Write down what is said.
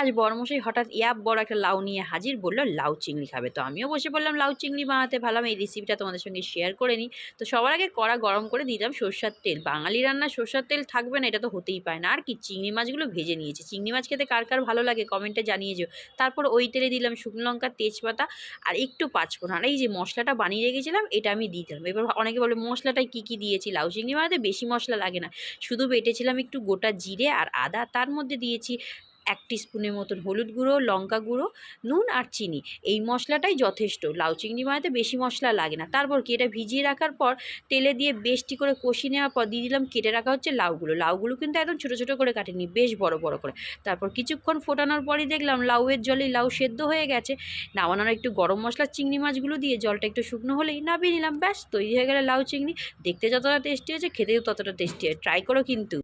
আজ বড়মশাই হঠাৎ বড় একটা লাউ নিয়ে হাজির, বলল লাউ চিংড়ি খাবে। তো আমিও বসে পড়লাম লাউ চিংড়ি বানাতে। ভাবলাম এই রেসিপিটা তোমাদের সঙ্গে শেয়ার করে নিই। তো সবার আগে কড়া গরম করে দিলাম সরষের তেল। বাঙালি রান্না সরষের তেল থাকবে না এটা তো হতেই পারে না। আর কি, চিংড়ি মাছগুলো ভেজে নিয়েছি। চিংড়ি মাছ খেতে কার কার ভালো লাগে কমেন্টে জানিয়ে যেও। তারপর ওই তেলে দিলাম শুকনো লঙ্কা, তেজপাতা আর একটু পাঁচফোড়ন। আর এই যে মশলাটা বানিয়ে রেখেছিলাম এটা আমি দিয়ে দিলাম। এবার অনেকে বলে মশলাটায় কী কী দিয়েছি। লাউ চিংড়ি বানাতে বেশি মশলা লাগে না, শুধু বেটেছিলাম একটু গোটা জিরে আর আদা। তার মধ্যে দিয়েছি 1 টিস্পুনের মতন হলুদ গুঁড়ো, লঙ্কা গুঁড়ো, নুন আর চিনি। এই মশলাটাই যথেষ্ট, লাউ চিংড়ি বানাতে বেশি মশলা লাগে না। তারপর কি, এটা ভিজিয়ে রাখার পর তেলে দিয়ে বেশটি করে কষিয়ে নেওয়ার পর দিয়ে দিলাম কেটে রাখা হচ্ছে লাউগুলো। লাউগুলো কিন্তু একদম ছোটো ছোটো করে কাটেনি, বেশ বড় বড় করে। তারপর কিছুক্ষণ ফোটানোর পরই দেখলাম লাউয়ের জলেই লাউ সেদ্ধ হয়ে গেছে। নামানোর একটু গরম মশলা চিংড়ি মাছগুলো দিয়ে জলটা একটু শুকনো হলেই নামিয়ে নিলাম। ব্যাস তৈরি হয়ে গেলে লাউ চিংড়ি। দেখতে যতটা টেস্টি হয়েছে খেতেও ততটা টেস্টি হয়। ট্রাই করো কিন্তু।